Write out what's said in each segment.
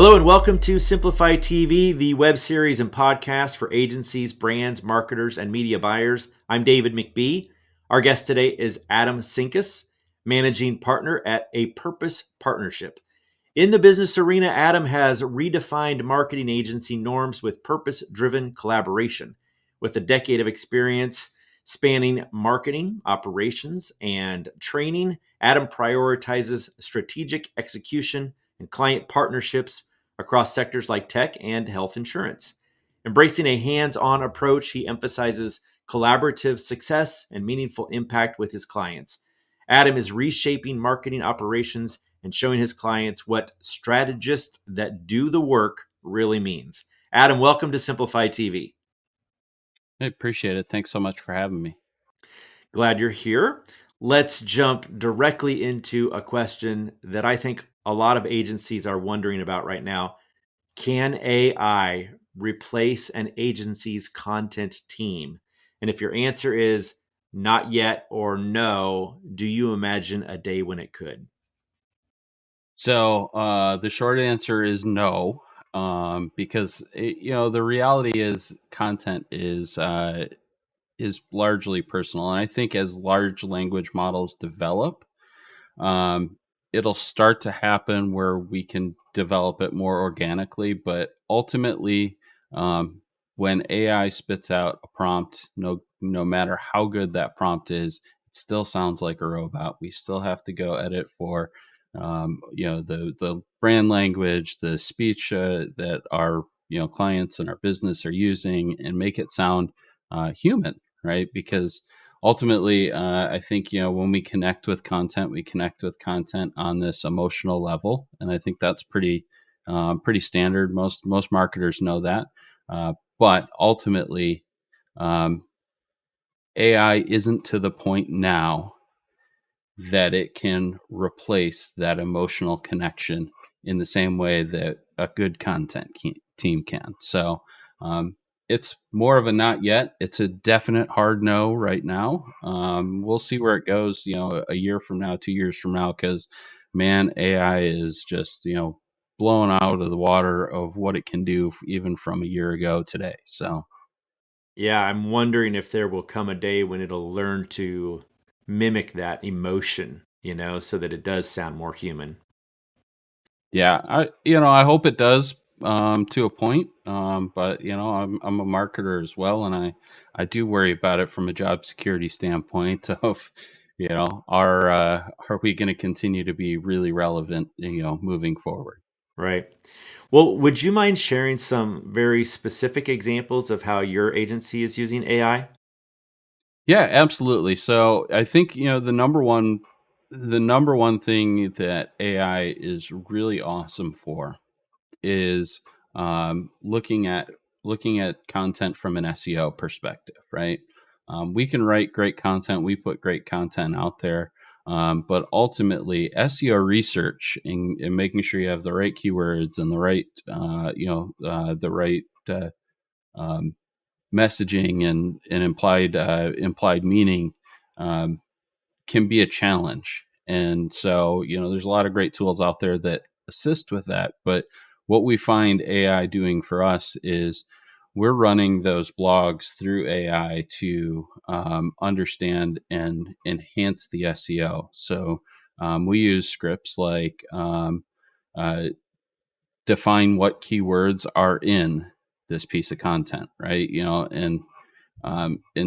Hello and welcome to Simplify TV, the web series and podcast for agencies, brands, marketers, and media buyers. I'm David McBee. Our guest today is Adam Sinkus, managing partner at A Purpose Partnership. In the business arena, Adam has redefined marketing agency norms with purpose-driven collaboration. With a decade of experience spanning marketing, operations, and training, Adam prioritizes strategic execution and client partnerships across sectors like tech and health insurance. Embracing a hands-on approach, he emphasizes collaborative success and meaningful impact with his clients. Adam is reshaping marketing operations and showing his clients what strategists that do the work really means. Adam, welcome to Simplify TV. I appreciate it. Thanks so much for having me. Glad you're here. Let's jump directly into a question that I think a lot of agencies are wondering about right now. Can AI replace an agency's content team? And if your answer is not yet or no, do you imagine a day when it could? So the short answer is no, because the reality is content is largely personal, and I think as large language models develop, um, it'll start to happen where we can develop it more organically. But ultimately, um, when AI spits out a prompt, no matter how good that prompt is, it still sounds like a robot. We still have to go edit for, the brand language, the speech that our clients and our business are using, and make it sound human, right? Because ultimately, I think when we connect with content, we connect with content on this emotional level, and I think that's pretty standard. Most marketers know that, but ultimately, um, AI isn't to the point now that it can replace that emotional connection in the same way that a good team can. So it's more of a not yet. It's a definite hard no right now. We'll see where it goes, a year from now, 2 years from now, because man, AI is just, blown out of the water of what it can do even from a year ago today. So Yeah, I'm wondering if there will come a day when it'll learn to mimic that emotion, so that it does sound more human. yeah, I hope it does to a point. But I'm a marketer as well, and I do worry about it from a job security standpoint of, are we going to continue to be really relevant, moving forward? Right. Well, would you mind sharing some very specific examples of how your agency is using AI? Yeah, absolutely. So I think the number one thing that AI is really awesome for is looking at content from an SEO perspective, right? We can write great content, we put great content out there, but ultimately SEO research and making sure you have the right keywords and the right um, messaging and implied meaning um, can be a challenge. And so, there's a lot of great tools out there that assist with that. But what we find AI doing for us is we're running those blogs through AI to understand and enhance the SEO. So we use scripts like uh, define what keywords are in this piece of content, right? And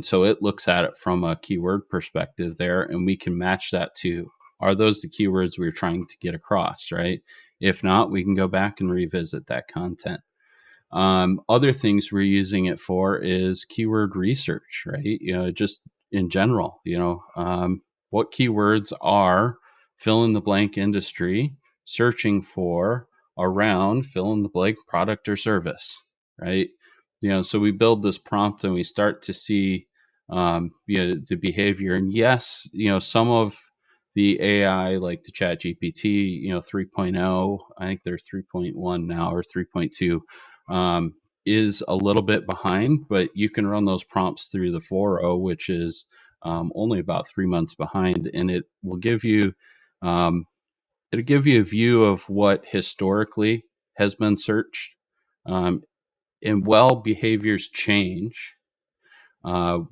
so it looks at it from a keyword perspective there, and we can match that to, are those the keywords we're trying to get across, right? If not, we can go back and revisit that content. Other things we're using it for is keyword research, right? Just in general, what keywords are fill in the blank industry searching for around fill in the blank product or service, right? So we build this prompt and we start to see, the behavior. And yes, some of the AI, like the Chat GPT, 3.0, I think they're 3.1 now or 3.2, um, is a little bit behind, but you can run those prompts through the 4.0, which is only about 3 months behind, and um, it'll give you a view of what historically has been searched. Um, and while behaviors change,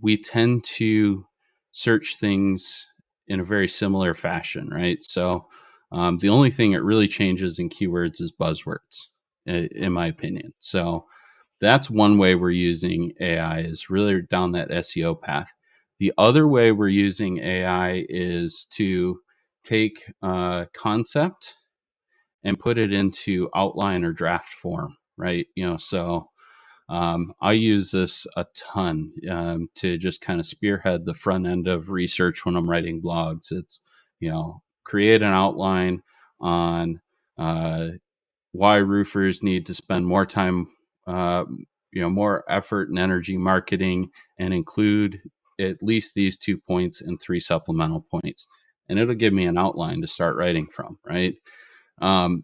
we tend to search things in a very similar fashion, right? So the only thing that really changes in keywords is buzzwords, in my opinion. So that's one way we're using AI, is really down that SEO path. The other way we're using AI is to take a concept and put it into outline or draft form, right? So I use this a ton to just kind of spearhead the front end of research when I'm writing blogs. It's, create an outline on uh, why roofers need to spend more time, uh, more effort and energy marketing, and include at least these 2 points and 3 supplemental points. And it'll give me an outline to start writing from, right?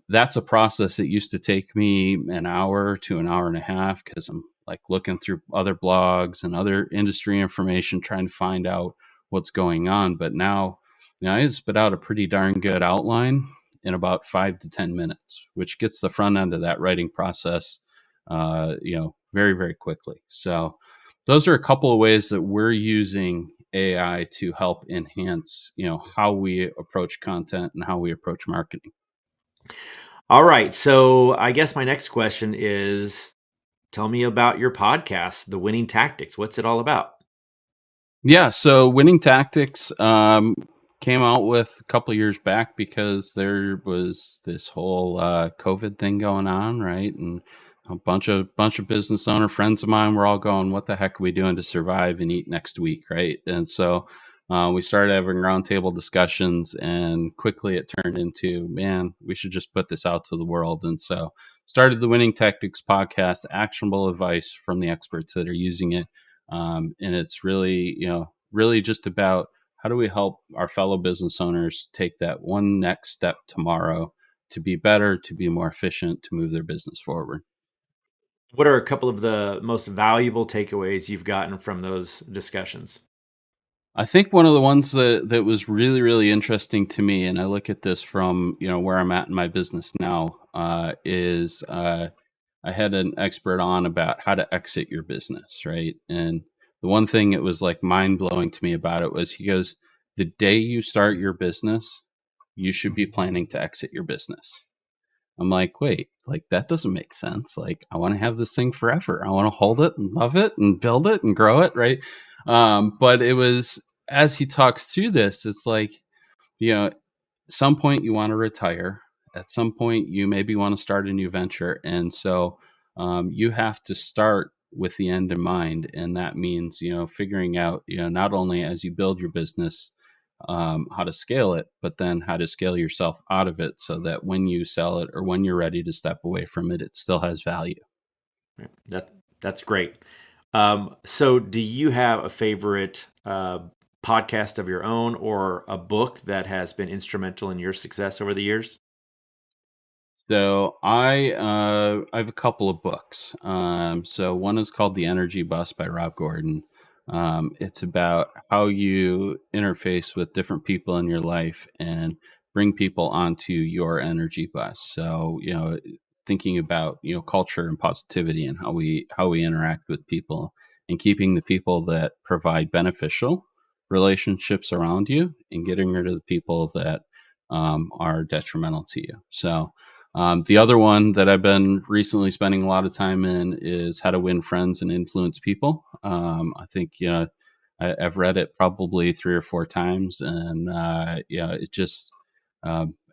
That's a process that used to take me an hour to an hour and a half, because I'm like looking through other blogs and other industry information trying to find out what's going on. But now, I spit out a pretty darn good outline in about 5 to 10 minutes, which gets the front end of that writing process, very, very quickly. So those are a couple of ways that we're using AI to help enhance, how we approach content and how we approach marketing. All right. So I guess my next question is, tell me about your podcast, The Winning Tactics. What's it all about? Yeah, so Winning Tactics came out with a couple of years back because there was this whole COVID thing going on, right? And a bunch of business owner friends of mine were all going, "What the heck are we doing to survive and eat next week?" Right? And so we started having roundtable discussions, and quickly it turned into, "Man, we should just put this out to the world." And so started the Winning Tactics podcast, actionable advice from the experts that are using it, and it's really, really just about how do we help our fellow business owners take that one next step tomorrow to be better, to be more efficient, to move their business forward. What are a couple of the most valuable takeaways you've gotten from those discussions? I think one of the ones that was really, really interesting to me, and I look at this from, where I'm at in my business now, is I had an expert on about how to exit your business, right? And the one thing that was like mind blowing to me about it was, he goes, the day you start your business, you should be planning to exit your business. I'm like, wait, like that doesn't make sense. Like, I want to have this thing forever. I want to hold it and love it and build it and grow it, right? But it was, as he talks through this, it's like, you know, some point you want to retire. At some point, you maybe want to start a new venture, and so you have to start with the end in mind, and that means, figuring out, not only as you build your business, how to scale it, but then how to scale yourself out of it, so that when you sell it or when you're ready to step away from it, it still has value. Right. That's great. So, do you have a favorite podcast of your own, or a book that has been instrumental in your success over the years? So I have a couple of books. So one is called The Energy Bus by Rob Gordon. It's about how you interface with different people in your life and bring people onto your energy bus. So, thinking about, culture and positivity, and how we interact with people, and keeping the people that provide beneficial relationships around you, and getting rid of the people that are detrimental to you. So the other one that I've been recently spending a lot of time in is How to Win Friends and Influence People. I think, I've read it probably 3 or 4 times, and it just,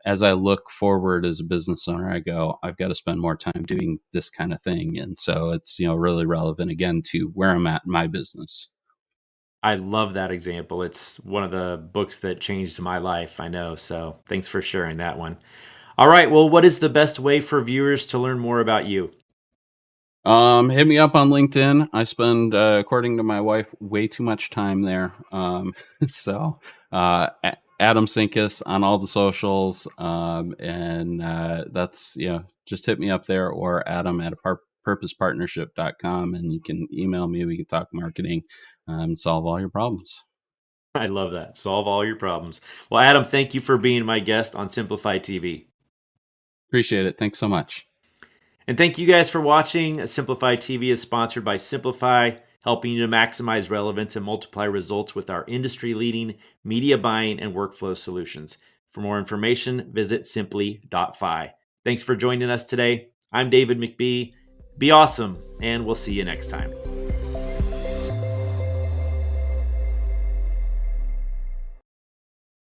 as I look forward as a business owner, I go, I've got to spend more time doing this kind of thing, and so it's, really relevant again to where I'm at in my business. I love that example. It's one of the books that changed my life, I know. So, thanks for sharing that one. All right. Well, what is the best way for viewers to learn more about you? Hit me up on LinkedIn. I spend, according to my wife, way too much time there. So, Adam Sinkus on all the socials, and that's, just hit me up there, or Adam at purposepartnership.com, and you can email me. We can talk marketing, solve all your problems. I love that. Solve all your problems. Well, Adam, thank you for being my guest on Simplify TV. Appreciate it. Thanks so much. And thank you guys for watching. Simplify TV is sponsored by Simplify, helping you to maximize relevance and multiply results with our industry-leading media buying and workflow solutions. For more information, visit simply.fi. Thanks for joining us today. I'm David McBee. Be awesome, and we'll see you next time.